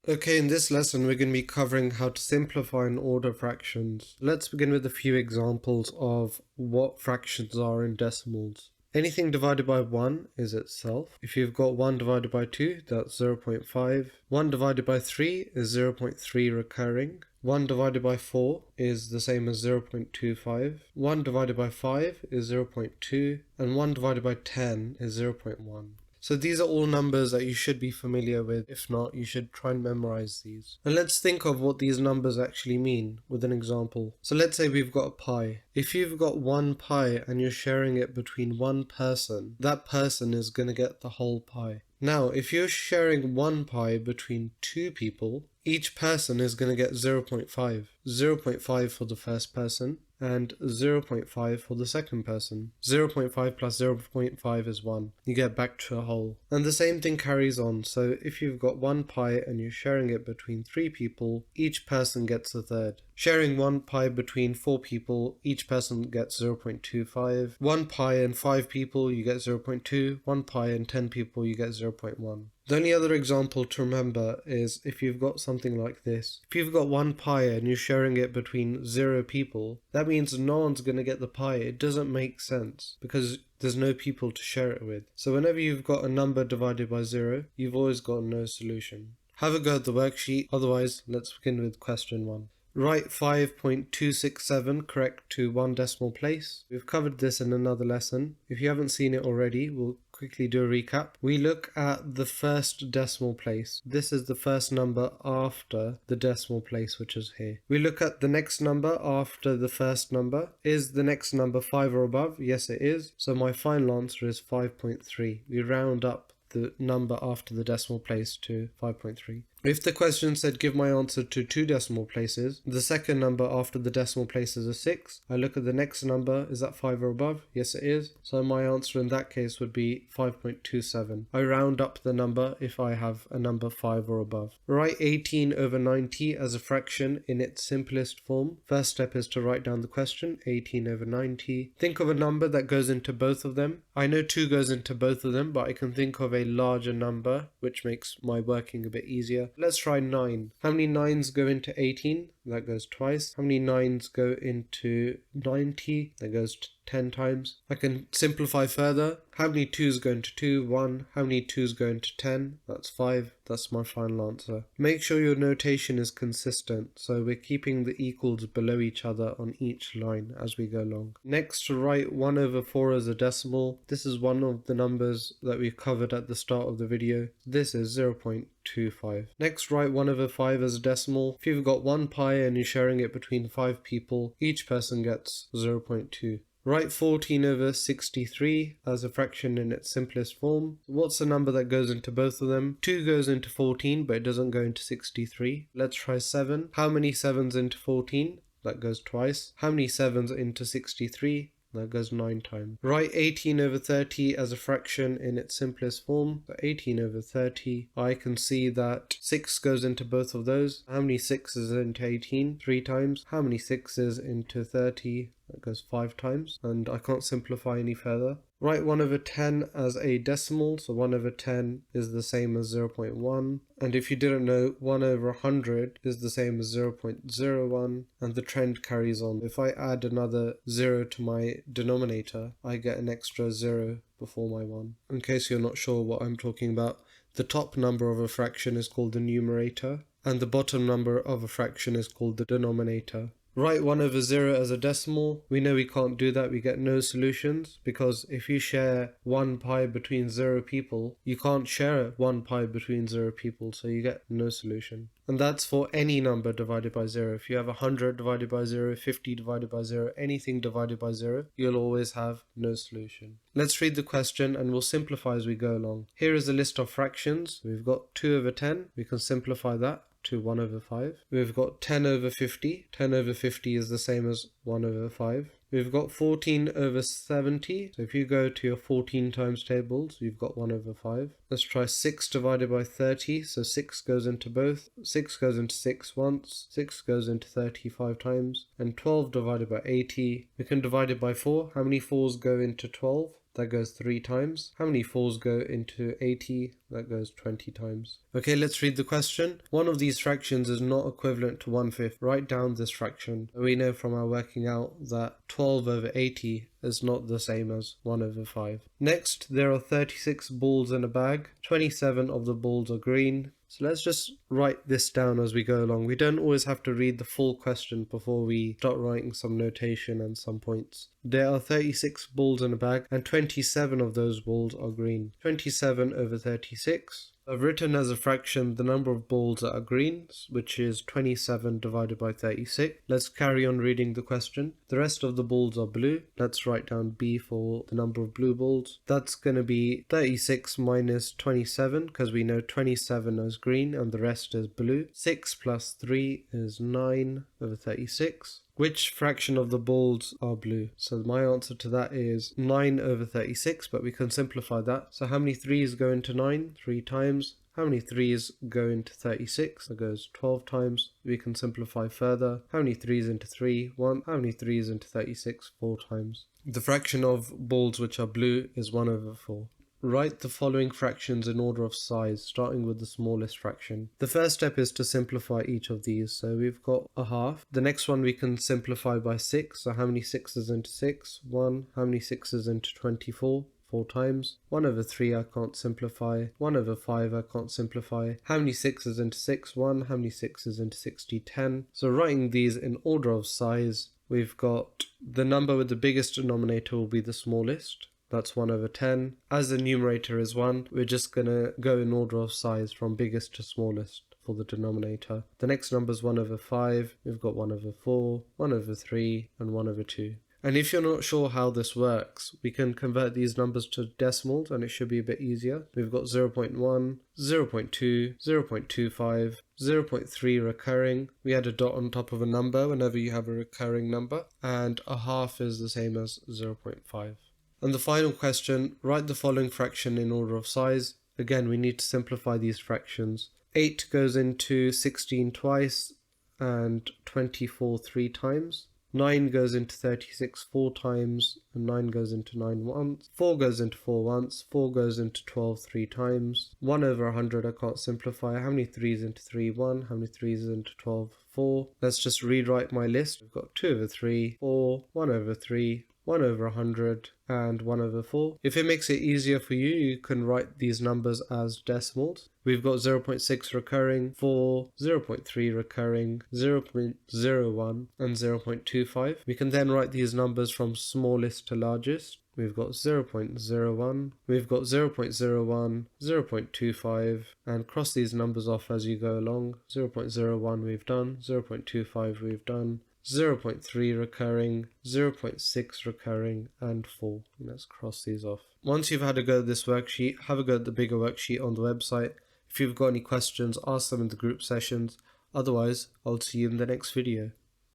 Okay, in this lesson we're going to be covering how to simplify and order fractions. Let's begin with a few examples of what fractions are in decimals. Anything divided by 1 is itself. If you've got 1 divided by 2, that's 0.5. 1 divided by 3 is 0.3 recurring. 1 divided by 4 is the same as 0.25. 1 divided by 5 is 0.2. And 1 divided by 10 is 0.1. So these are all numbers that you should be familiar with. If not, you should try and memorize these. And let's think of what these numbers actually mean with an example. So let's say we've got a pie. If you've got one pie and you're sharing it between one person, that person is going to get the whole pie. Now, if you're sharing one pie between two people, each person is going to get 0.5. 0.5 for the first person and 0.5 for the second person. 0.5 plus 0.5 is 1. You get back to a whole. And the same thing carries on. So if you've got one pie and you're sharing it between 3 people, each person gets a third. Sharing one pie between 4 people, each person gets 0.25. One pie and 5 people, you get 0.2. One pie and 10 people, you get 0.1. The only other example to remember is if you've got something like this. If you've got one pie and you're sharing it between 0 people, that means no one's going to get the pie. It doesn't make sense because there's no people to share it with. So whenever you've got a number divided by 0, you've always got no solution. Have a go at the worksheet. Otherwise, let's begin with question 1. Write 5.267 correct to one decimal place. We've covered this in another lesson. If you haven't seen it already, we'll quickly do a recap. We look at the first decimal place. This is the first number after the decimal place, which is here. We look at the next number after the first number. Is the next number 5 or above? Yes, it is. So my final answer is 5.3. We round up the number after the decimal place to 5.3. If the question said give my answer to 2 decimal places, the second number after the decimal place is a 6. I look at the next number, is that 5 or above? Yes it is. So my answer in that case would be 5.27. I round up the number if I have a number 5 or above. Write 18 over 90 as a fraction in its simplest form. First step is to write down the question, 18 over 90. Think of a number that goes into both of them. I know 2 goes into both of them, but I can think of a larger number, which makes my working a bit easier. Let's try 9. How many 9s go into 18? That goes twice. How many 9s go into 90? That goes 10 times. I can simplify further. How many 2s go into 2? 1. How many 2s go into 10? That's 5. That's my final answer. Make sure your notation is consistent, so we're keeping the equals below each other on each line as we go along. Next, write 1 over 4 as a decimal. This is one of the numbers that we covered at the start of the video. This is 0.25. Next, write 1 over 5 as a decimal. If you've got one pie and you're sharing it between 5 people, each person gets 0.2. Write 14 over 63 as a fraction in its simplest form. What's the number that goes into both of them? 2 goes into 14, but it doesn't go into 63. Let's try 7. How many 7s into 14? That goes twice. How many 7s into 63? That goes 9 times. Write 18 over 30 as a fraction in its simplest form. So 18 over 30. I can see that 6 goes into both of those. How many 6s into 18? 3 times. How many 6s into 30? That goes 5 times. And I can't simplify any further. Write 1 over 10 as a decimal, so 1 over 10 is the same as 0.1. And if you didn't know, 1 over 100 is the same as 0.01, and the trend carries on. If I add another 0 to my denominator, I get an extra 0 before my 1. In case you're not sure what I'm talking about, the top number of a fraction is called the numerator, and the bottom number of a fraction is called the denominator. Write 1 over 0 as a decimal. We know we can't do that, we get no solutions, because if you share one pie between 0 people, you can't share one pie between 0 people, so you get no solution. And that's for any number divided by 0. If you have 100 divided by 0, 50 divided by 0, anything divided by 0, you'll always have no solution. Let's read the question and we'll simplify as we go along. Here is a list of fractions. We've got 2 over 10. We can simplify that to 1 over 5. We've got 10 over 50. 10 over 50 is the same as 1 over 5. We've got 14 over 70. So if you go to your 14 times tables, you've got 1 over 5. Let's try 6 divided by 30. So 6 goes into both. 6 goes into 6 once. 6 goes into 35 times. And 12 divided by 80. We can divide it by 4. How many 4s go into 12? That goes 3 times. How many 4s go into 80? That goes 20 times. Okay, let's read the question. One of these fractions is not equivalent to 1/5. Write down this fraction. We know from our working out that 12 over 80 is not the same as 1 over 5. Next, there are 36 balls in a bag. 27 of the balls are green. So let's just write this down as we go along. We don't always have to read the full question before we start writing some notation and some points. There are 36 balls in a bag and 27 of those balls are green. 27 over 36. I've written as a fraction the number of balls that are green, which is 27 divided by 36. Let's carry on reading the question. The rest of the balls are blue. Let's write down B for the number of blue balls. That's going to be 36 minus 27 because we know 27 is green and the rest is blue. 6 plus 3 is 9 over 36. Which fraction of the balls are blue? So my answer to that is 9 over 36, but we can simplify that. So how many 3's go into 9? 3 times. How many 3's go into 36? That goes 12 times. We can simplify further. How many 3's into 3? 1. How many 3's into 36? 4 times. The fraction of balls which are blue is 1 over 4. Write the following fractions in order of size, starting with the smallest fraction. The first step is to simplify each of these. So we've got a half. The next one we can simplify by 6. So how many 6's into 6? 1. How many 6's into 24? 4 times. 1 over 3 I can't simplify. 1 over 5 I can't simplify. How many 6's into 6? 1. How many 6's into 60? 10. So writing these in order of size, we've got the number with the biggest denominator will be the smallest. That's 1 over 10. As the numerator is 1, we're just going to go in order of size from biggest to smallest for the denominator. The next number is 1 over 5. We've got 1 over 4, 1 over 3, and 1 over 2. And if you're not sure how this works, we can convert these numbers to decimals and it should be a bit easier. We've got 0.1, 0.2, 0.25, 0.3 recurring. We add a dot on top of a number whenever you have a recurring number. And a half is the same as 0.5. And the final question, write the following fraction in order of size. Again, we need to simplify these fractions. 8 goes into 16 twice and 24 3 times. 9 goes into 36 4 times and 9 goes into 9 once. 4 goes into 4 once. 4 goes into 12 3 times. 1 over 100 I can't simplify. How many 3's into 3? 1. How many 3's into 12? 4. Let's just rewrite my list. We've got 2 over 3, 4, 1 over 3, 1 over 100 and 1 over 4. If it makes it easier for you, you can write these numbers as decimals. We've got 0.6 recurring, 4, 0.3 recurring, 0.01 and 0.25. We can then write these numbers from smallest to largest. We've got 0.01, we've got 0.01, 0.25, and cross these numbers off as you go along. 0.01 we've done, 0.25 we've done, 0.3 recurring, 0.6 recurring, and 4. Let's cross these off. Once you've had a go at this worksheet, have a go at the bigger worksheet on the website. If you've got any questions, ask them in the group sessions. Otherwise, I'll see you in the next video.